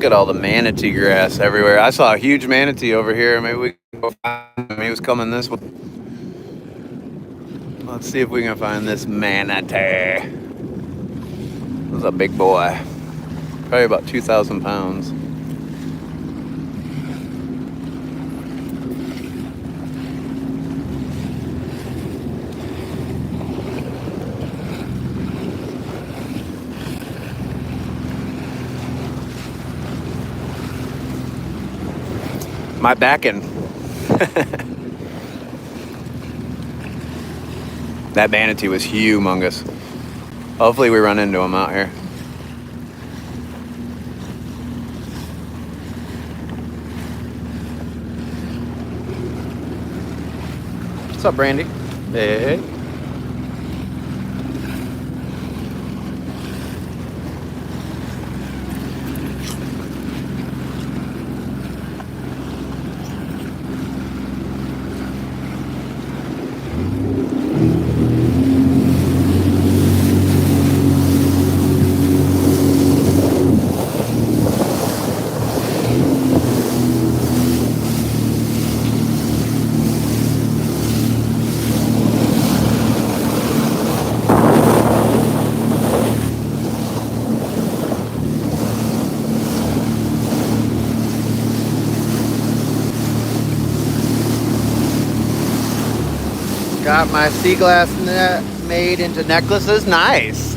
Look at all the manatee grass everywhere. I saw a huge manatee over here. Maybe we can go find him. He was coming this way. Let's see if we can find this manatee. This is a big boy. Probably about 2,000 pounds. My backing. That manatee was humongous. Hopefully we run into him out here. What's up, Brandy? Hey. Got my sea glass net made into necklaces. Nice.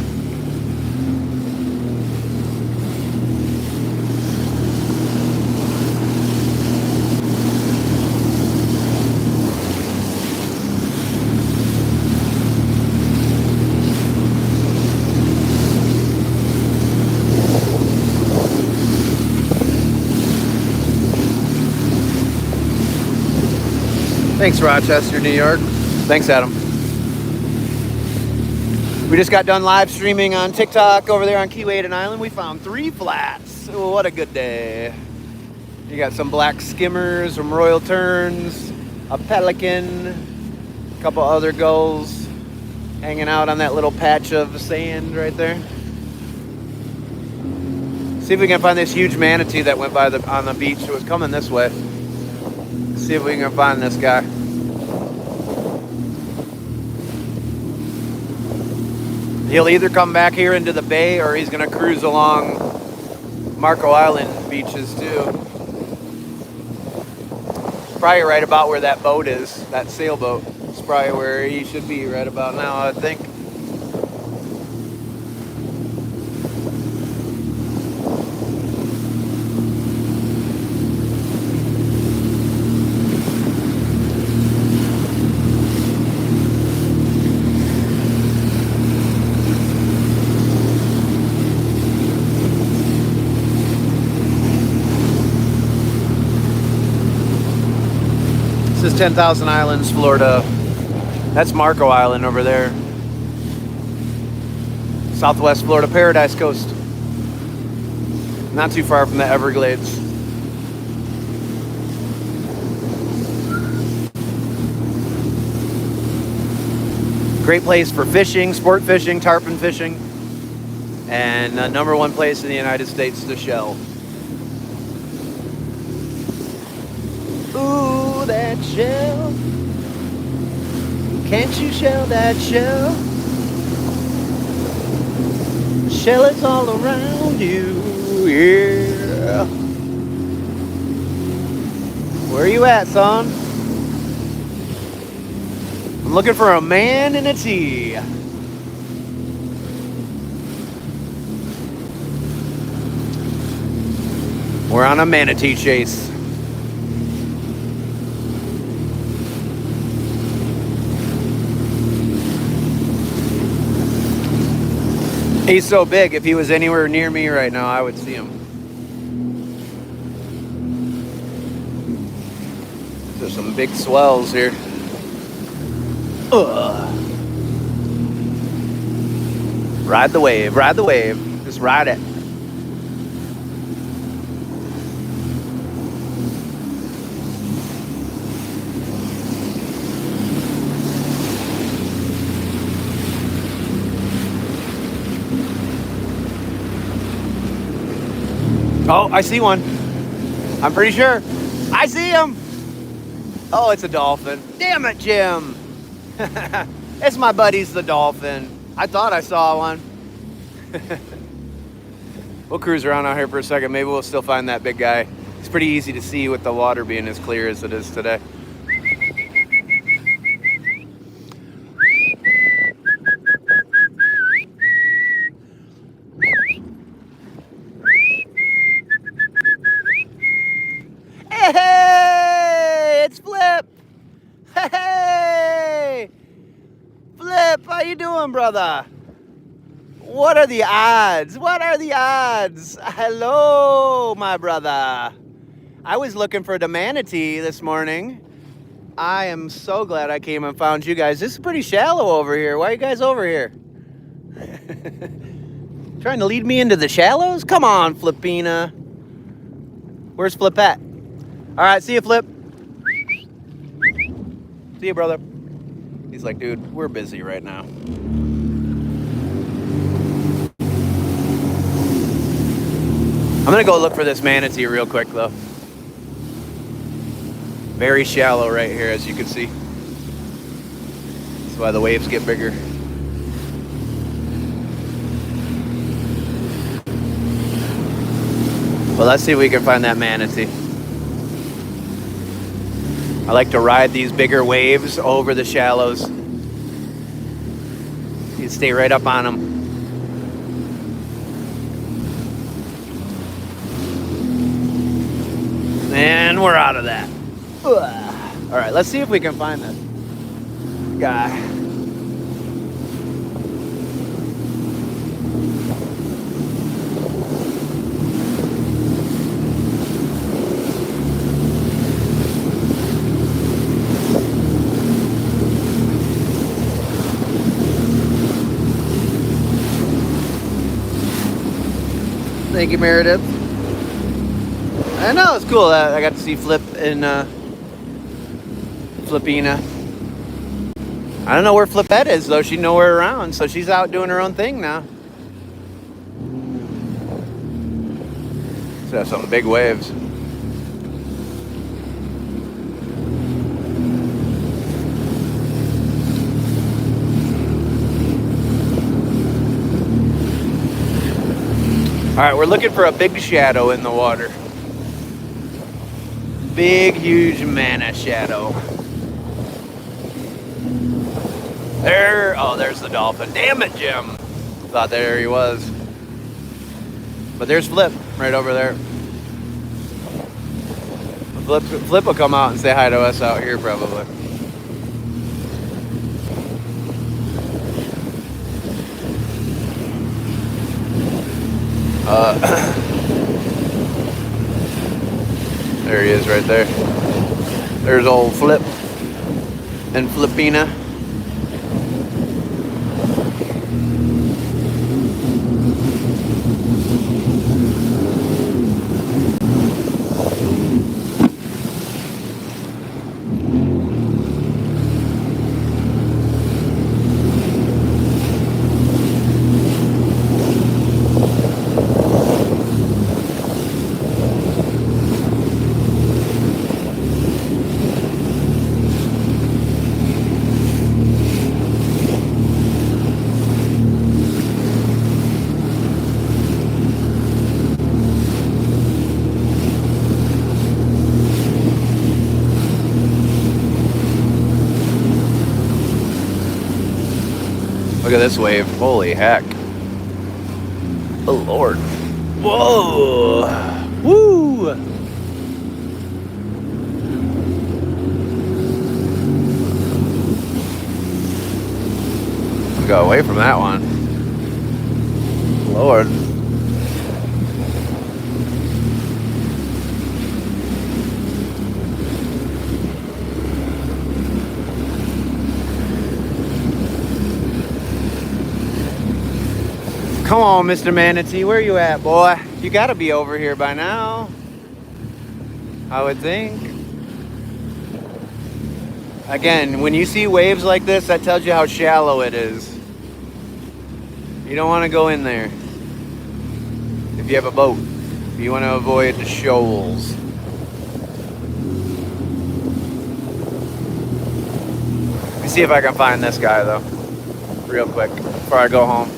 Thanks, Rochester, New York. Thanks, Adam. We just got done live streaming on TikTok over there on Keewaydin Island. We found 3 flats. Oh, what a good day. You got some black skimmers, some royal terns, a pelican, a couple other gulls hanging out on that little patch of sand right there. See if we can find this huge manatee that went by on the beach. It was coming this way. See if we can find this guy. He'll either come back here into the bay or he's going to cruise along Marco Island beaches too. Probably right about where that boat is, that sailboat. It's probably where he should be right about now, I think. This is 10,000 Islands, Florida. That's Marco Island over there. Southwest Florida Paradise Coast. Not too far from the Everglades. Great place for fishing, sport fishing, tarpon fishing, and number 1 place in the United States to shell. Ooh, that shell. Can't you shell that shell? The shell is all around you, yeah. Where are you at, son? I'm looking for a man in a tee. We're on a manatee chase. He's so big, if he was anywhere near me right now, I would see him. There's some big swells here. Ugh. Ride the wave, ride the wave. Just ride it. Oh, I see one. I'm pretty sure. I see him. Oh, it's a dolphin. Damn it, Jim. It's my buddy's the dolphin. I thought I saw one. We'll cruise around out here for a second. Maybe we'll still find that big guy. It's pretty easy to see with the water being as clear as it is today. Hey, it's Flip. Hey, Flip, how you doing, brother? What are the odds? What are the odds? Hello, my brother. I was looking for the manatee this morning. I am so glad I came and found you guys. This is pretty shallow over here. Why are you guys over here? Trying to lead me into the shallows? Come on, Flippina. Where's Flip at? All right, see you, Flip. See you, brother. He's like, dude, we're busy right now. I'm gonna go look for this manatee real quick, though. Very shallow right here, as you can see. That's why the waves get bigger. Well, let's see if we can find that manatee. I like to ride these bigger waves over the shallows. You stay right up on them. And we're out of that. All right, let's see if we can find this guy. Thank you, Meredith. I know, it's cool. I got to see Flip and Flippina. I don't know where Flipette is, though. She's nowhere around, so she's out doing her own thing now. So that's some big waves. All right, we're looking for a big shadow in the water. Big, huge mana shadow. There's the dolphin. Damn it, Jim. Thought there he was. But there's Flip right over there. Flip will come out and say hi to us out here probably. There he is right there. There's old Flip and Flippina. Look at this wave. Holy heck. Oh, Lord. Whoa. Woo. Go away from that one. Lord. Come on, Mr. Manatee, where you at, boy? You gotta be over here by now, I would think. Again, when you see waves like this, that tells you how shallow it is. You don't want to go in there if you have a boat. You want to avoid shoals. Let me see if I can find this guy though, real quick, before I go home.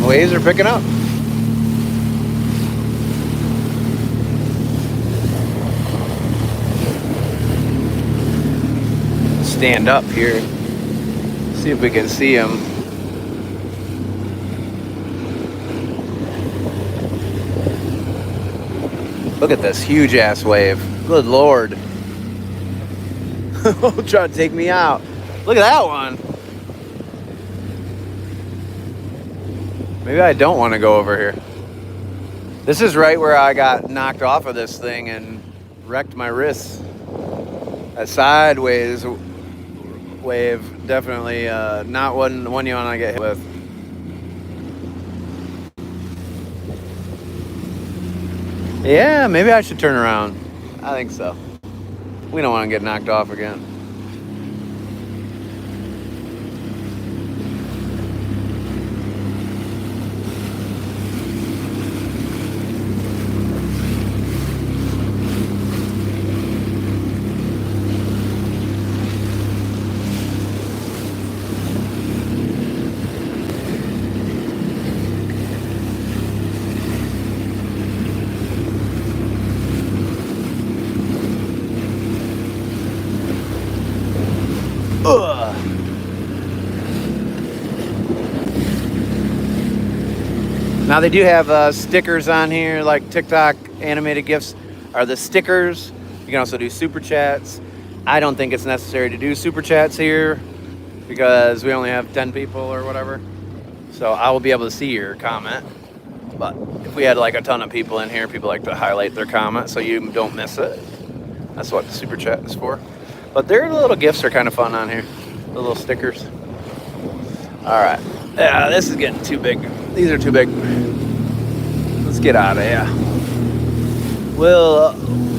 Waves are picking up. Stand up here. See if we can see him. Look at this huge ass wave. Good Lord. Trying to take me out. Look at that one. Maybe I don't want to go over here. This is right where I got knocked off of this thing and wrecked my wrists. That sideways wave, definitely not one you want to get hit with. Yeah, maybe I should turn around. I think so. We don't want to get knocked off again. Ugh. Now they do have stickers on here, like TikTok animated gifts are the stickers. You can also do super chats. I don't think it's necessary to do super chats here because we only have 10 people or whatever. So I will be able to see your comment. But if we had like a ton of people in here, people like to highlight their comment so you don't miss it. That's what the super chat is for. But their little gifts are kind of fun on here. The little stickers. All right. Yeah, this is getting too big. These are too big. Let's get out of here. We'll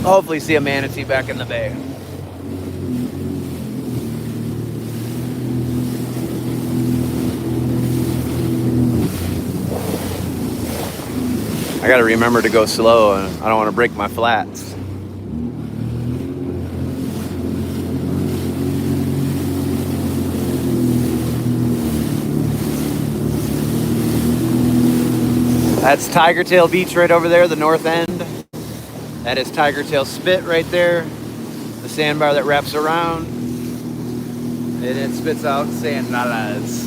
hopefully see a manatee back in the bay. I gotta remember to go slow, and I don't want to break my flats. That's Tiger Tail Beach right over there, the north end. That is Tiger Tail Spit right there. The sandbar that wraps around. And it spits out sand nalas.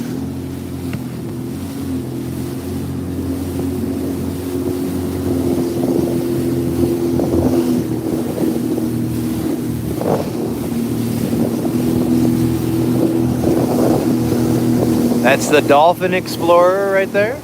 That's the Dolphin Explorer right there.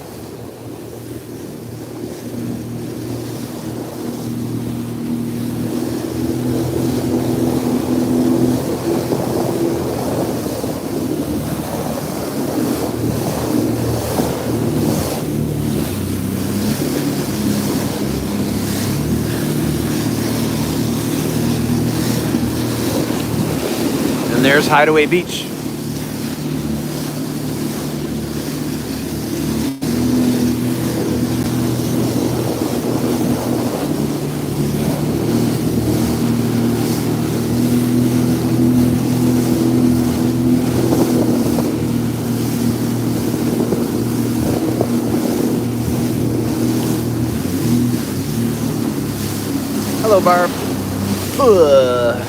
And there's Hideaway Beach. Barb? Ugh.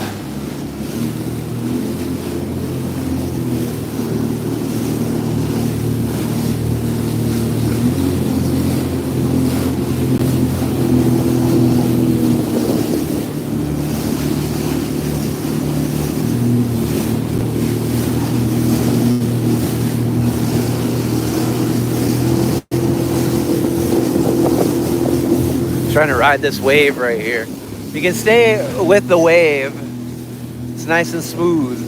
Trying to ride this wave right here. You can stay with the wave. It's nice and smooth.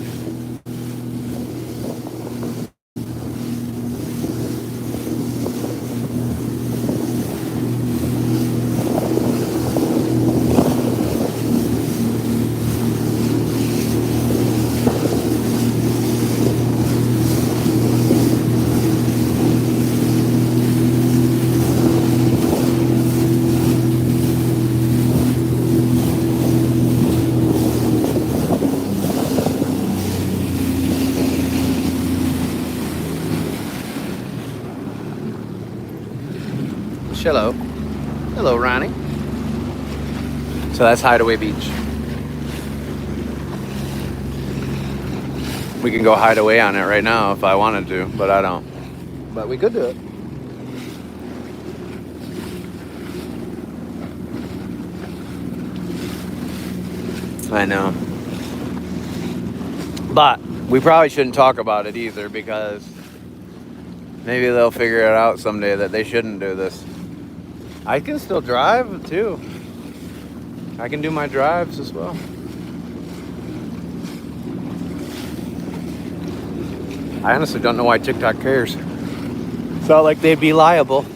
Hello. Hello, Ronnie. So that's Hideaway Beach. We can go Hideaway on it right now if I wanted to, but I don't. But we could do it. I know. But we probably shouldn't talk about it either, because maybe they'll figure it out someday that they shouldn't do this. I can still drive too. I can do my drives as well. I honestly don't know why TikTok cares. It's not like they'd be liable.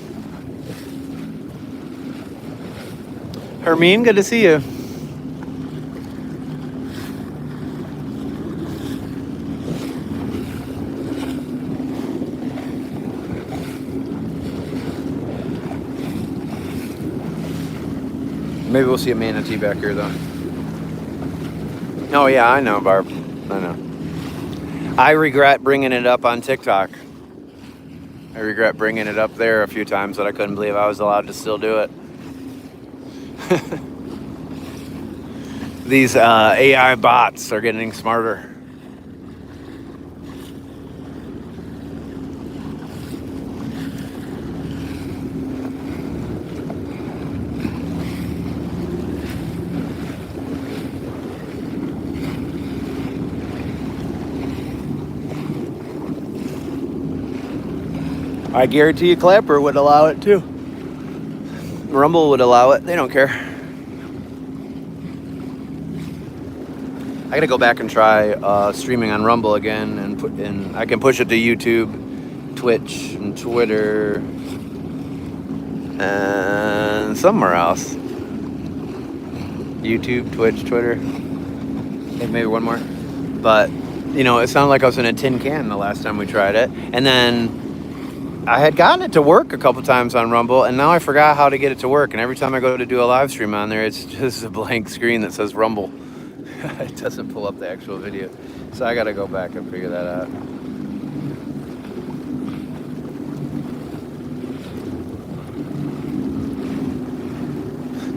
Hermine, good to see you. Maybe we'll see a manatee back here, though. Oh, yeah, I know, Barb. I know. I regret bringing it up on TikTok. I regret bringing it up there a few times that I couldn't believe I was allowed to still do it. These AI bots are getting smarter. I guarantee you Clapper would allow it too. Rumble would allow it. They don't care. I gotta go back and try streaming on Rumble again, and I can push it to YouTube, Twitch, and Twitter, and somewhere else. YouTube, Twitch, Twitter, and maybe one more. But you know, it sounded like I was in a tin can the last time we tried it, and then I had gotten it to work a couple times on Rumble, and now I forgot how to get it to work. And every time I go to do a live stream on there, it's just a blank screen that says Rumble. It doesn't pull up the actual video. So I got to go back and figure that out.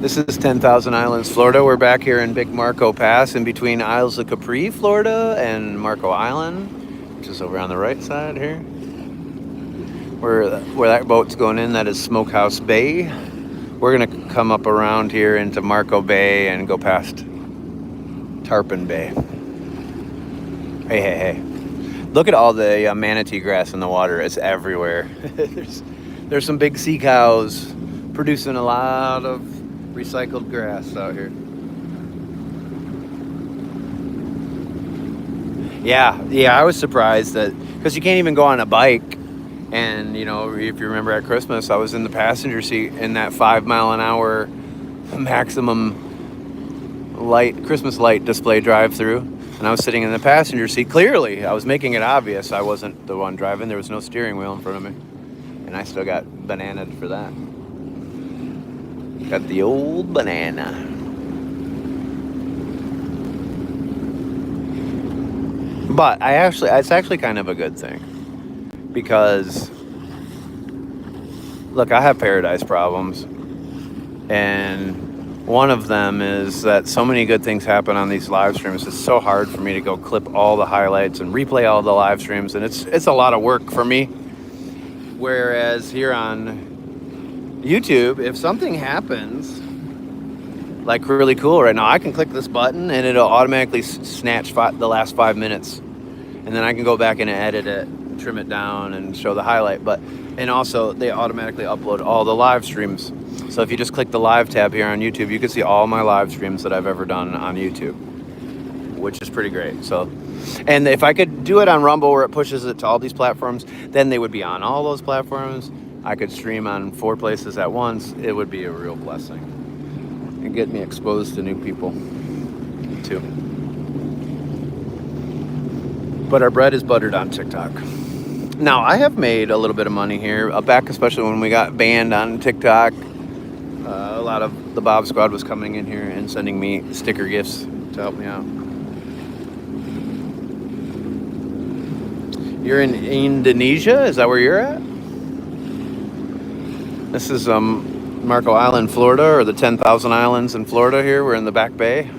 This is 10,000 Islands, Florida. We're back here in Big Marco Pass, in between Isles of Capri, Florida, and Marco Island, which is over on the right side here. Where that boat's going in, that is Smokehouse Bay. We're gonna come up around here into Marco Bay and go past Tarpon Bay. Hey. Look at all the manatee grass in the water. It's everywhere. There's some big sea cows producing a lot of recycled grass out here. Yeah, I was surprised that, because you can't even go on a bike. And, you know, if you remember at Christmas, I was in the passenger seat in that 5 mile an hour maximum Christmas light display drive-through. And I was sitting in the passenger seat. Clearly, I was making it obvious I wasn't the one driving. There was no steering wheel in front of me. And I still got bananaed for that. Got the old banana. But it's actually kind of a good thing. Because, look, I have paradise problems, and One of them is that so many good things happen on these live streams. It's so hard for me to go clip all the highlights and replay all the live streams, and it's a lot of work for me. Whereas here on YouTube, if something happens like really cool right now, I can click this button and it'll automatically snatch the last 5 minutes, and then I can go back and edit it, trim it down, and show the highlight. And also they automatically upload all the live streams. So if you just click the live tab here on YouTube, you can see all my live streams that I've ever done on YouTube, which is pretty great. So, and if I could do it on Rumble where it pushes it to all these platforms, then they would be on all those platforms. I could stream on 4 places at once. It would be a real blessing and get me exposed to new people too. But our bread is buttered on TikTok. Now, I have made a little bit of money here, back especially when we got banned on TikTok. A lot of the Bob Squad was coming in here and sending me sticker gifts to help me out. You're in Indonesia? Is that where you're at? This is Marco Island, Florida, or the 10,000 Islands in Florida here. We're in the Back Bay.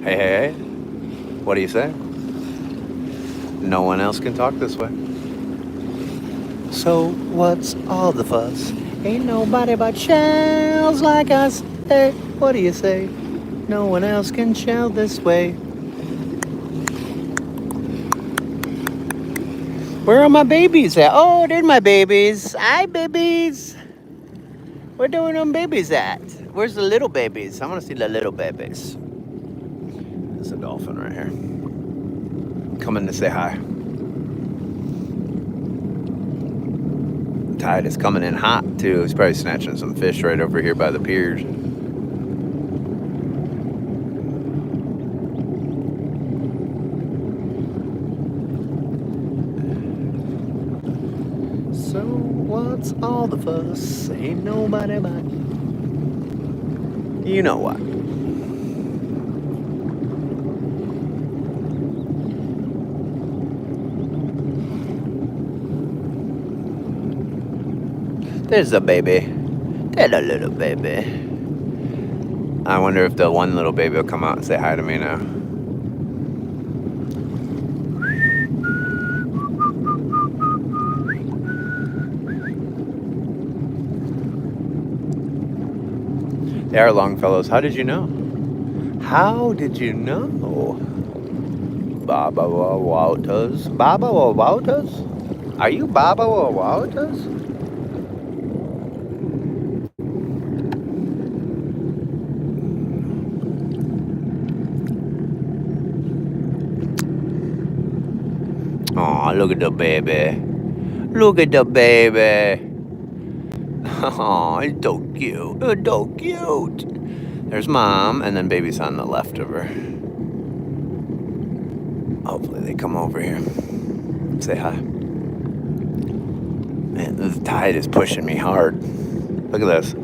Hey. What do you say? No one else can talk this way. So what's all the fuss? Ain't nobody but shells like us. Hey, what do you say? No one else can shell this way. Where are my babies at? Oh, there's my babies. Hi, babies. Where do them babies at? Where's the little babies? I want to see the little babies. There's a dolphin right here. Coming to say hi. Tide is coming in hot too. He's probably snatching some fish right over here by the piers. So what's all the fuss? Ain't nobody but you know what. There's a baby. There's a little baby. I wonder if the one little baby will come out and say hi to me now. They are Longfellows. How did you know? How did you know? Baba Wautas? Baba Wautas? Are you Baba Wautas? Oh, look at the baby. Look at the baby. Oh, it's so cute. It's so cute. There's mom, and then baby's on the left of her. Hopefully they come over here. Say hi. Man, this tide is pushing me hard. Look at this.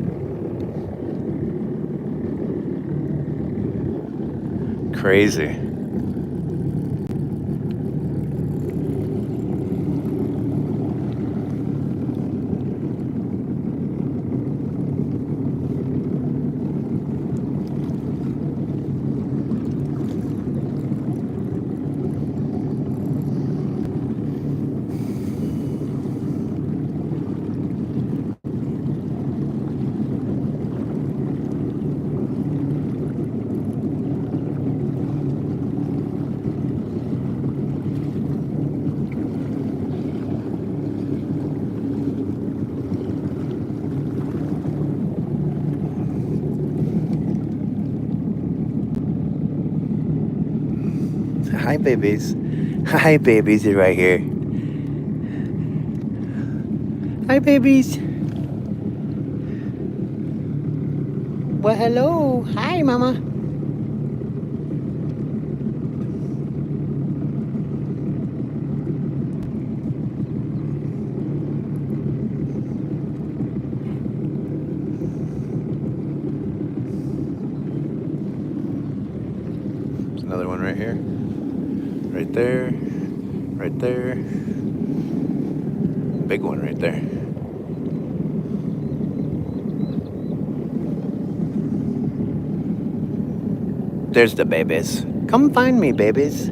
Crazy. Hi, babies. Hi, babies are right here. Hi, babies. Well, hello. Hi, mama. There's another one right here. Right there, right there. Big one right there. There's the babies. Come find me, babies.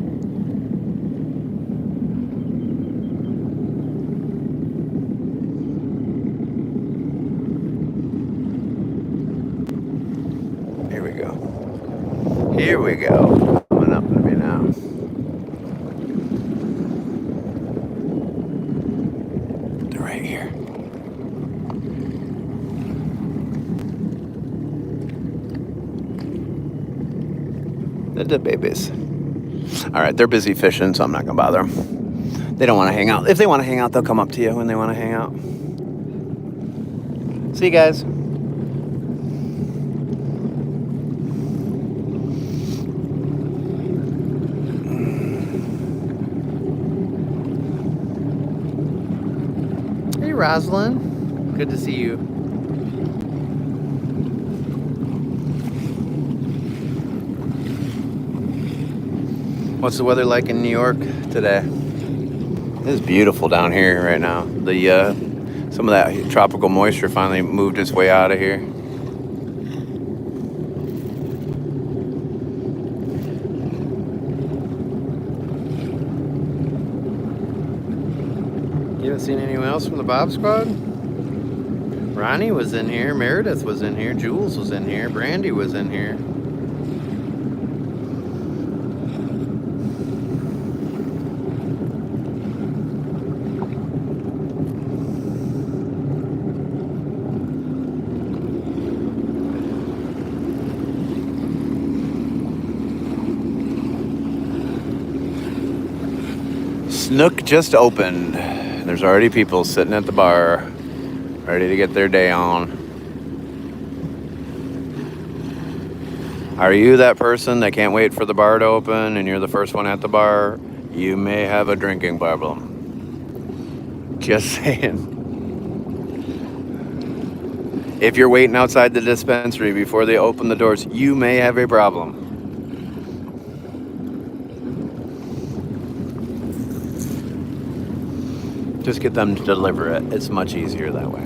Here we go. Here we go. Coming up to me now. They're right here. They're the babies. All right, they're busy fishing, so I'm not gonna bother them. They don't want to hang out. If they want to hang out, they'll come up to you when they want to hang out. See you guys. Hey, Rosalind. Good to see you. What's the weather like in New York today? It's beautiful down here right now. Some of that tropical moisture finally moved its way out of here. You haven't seen anyone else from the Bob Squad? Ronnie was in here, Meredith was in here, Jules was in here, Brandy was in here. Snook just opened. There's already people sitting at the bar, ready to get their day on. Are you that person that can't wait for the bar to open and you're the first one at the bar? You may have a drinking problem. Just saying. If you're waiting outside the dispensary before they open the doors, you may have a problem. Just get them to deliver it. It's much easier that way.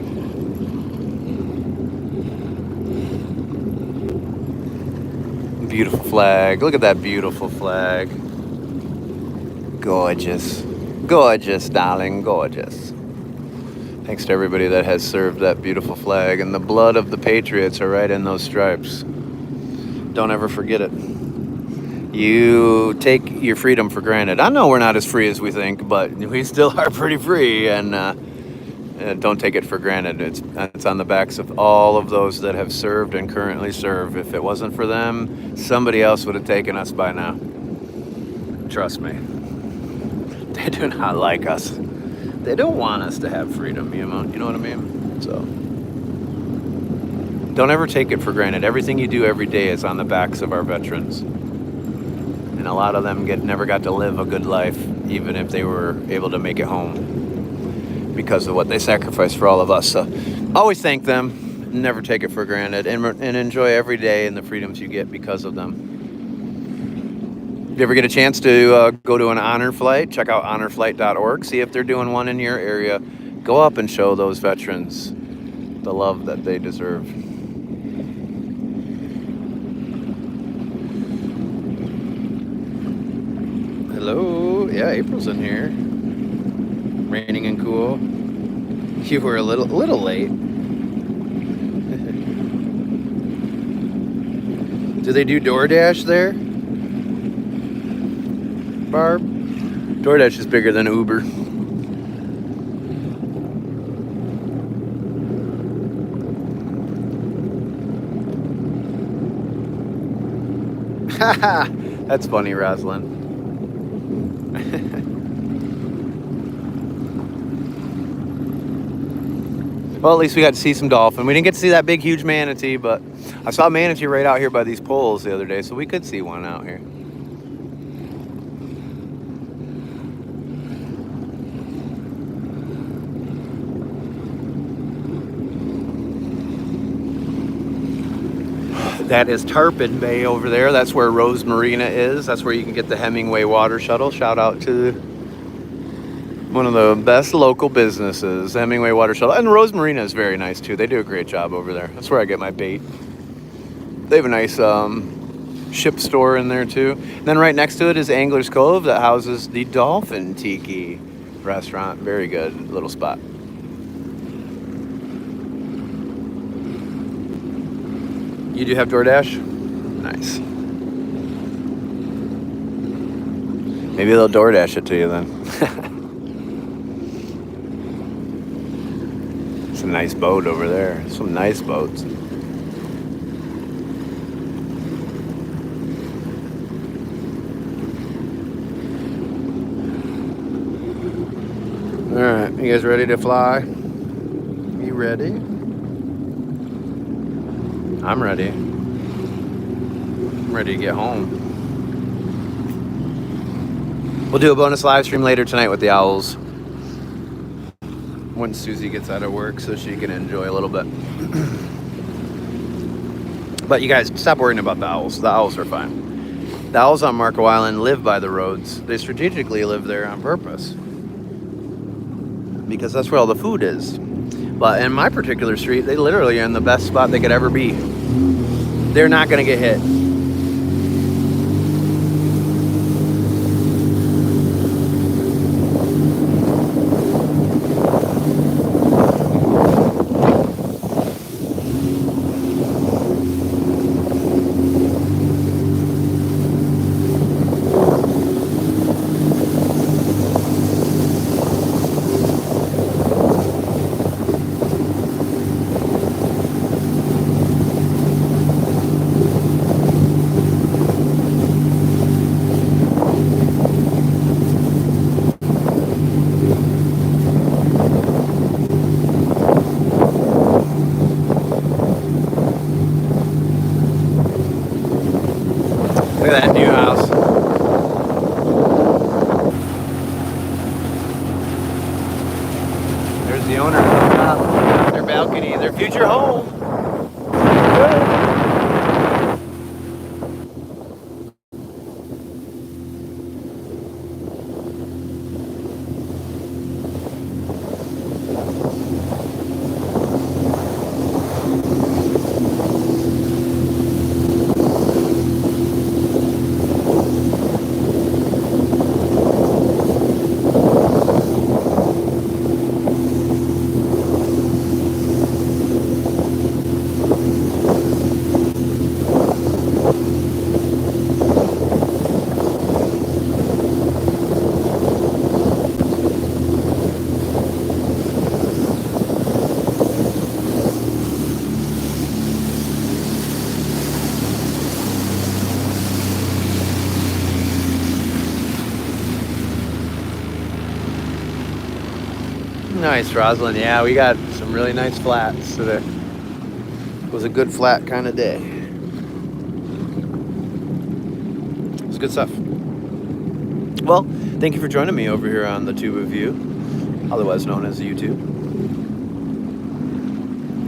Beautiful flag. Look at that beautiful flag. Gorgeous. Gorgeous, darling. Gorgeous. Thanks to everybody that has served that beautiful flag. And the blood of the patriots are right in those stripes. Don't ever forget it. You take your freedom for granted. I know we're not as free as we think, but we still are pretty free, and don't take it for granted. It's on the backs of all of those that have served and currently serve. If it wasn't for them, somebody else would have taken us by now. Trust me. They do not like us. They don't want us to have freedom, you know what I mean? So don't ever take it for granted. Everything you do every day is on the backs of our veterans. And a lot of them never got to live a good life, even if they were able to make it home, because of what they sacrificed for all of us. So always thank them, never take it for granted, and enjoy every day and the freedoms you get because of them. If you ever get a chance to go to an honor flight, check out honorflight.org, see if they're doing one in your area. Go up and show those veterans the love that they deserve. Hello. Yeah, April's in here. Raining and cool. You were a little late. Do they do DoorDash there, Barb? DoorDash is bigger than Uber. Haha, that's funny, Rosalind. Well, at least we got to see some dolphin. We didn't get to see that big, huge manatee, but I saw a manatee right out here by these poles the other day, so we could see one out here. That is Tarpon Bay over there. That's where Rose Marina is. That's where you can get the Hemingway water shuttle. Shout out to one of the best local businesses, Hemingway Water Shuttle. And Rose Marina is very nice too. They do a great job over there. That's where I get my bait. They have a nice ship store in there too. Then right next to it is Angler's Cove that houses the Dolphin Tiki restaurant. Very good little spot. You do have DoorDash? Nice. Maybe they'll DoorDash it to you then. It's a nice boat over there. Some nice boats. All right, you guys ready to fly? You ready? I'm ready. I'm ready to get home. We'll do a bonus live stream later tonight with the owls when Susie gets out of work so she can enjoy a little bit. But you guys, stop worrying about the owls. The owls are fine. The owls on Marco Island live by the roads. They strategically live there on purpose because that's where all the food is. But in my particular street, they literally are in the best spot they could ever be. They're not going to get hit. Look at that new house. There's the owner on their balcony, their future home. Nice, Rosalind. Yeah, we got some really nice flats today. It was a good flat kind of day. It's good stuff. Well, thank you for joining me over here on the Tube of View, otherwise known as YouTube.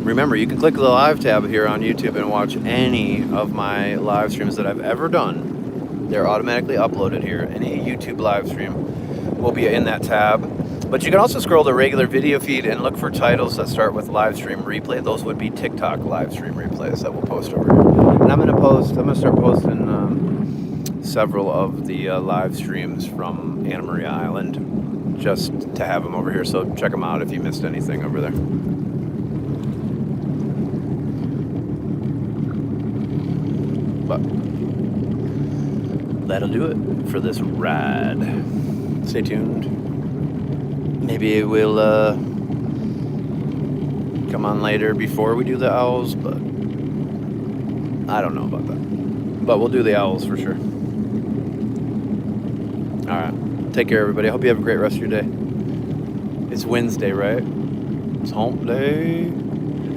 Remember, you can click the live tab here on YouTube and watch any of my live streams that I've ever done. They're automatically uploaded here. Any YouTube live stream will be in that tab. But you can also scroll the regular video feed and look for titles that start with live stream replay. Those would be TikTok live stream replays that we'll post over here. And I'm gonna start posting several of the live streams from Anna Maria Island just to have them over here. So check them out if you missed anything over there. But that'll do it for this ride. Stay tuned. Maybe we'll come on later before we do the owls, but I don't know about that. But we'll do the owls for sure. All right. Take care, everybody. I hope you have a great rest of your day. It's Wednesday, right? It's hump day.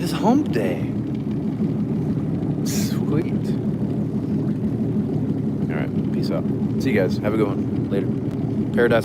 It's hump day. Sweet. All right. Peace out. See you guys. Have a good one. Later. Paradise.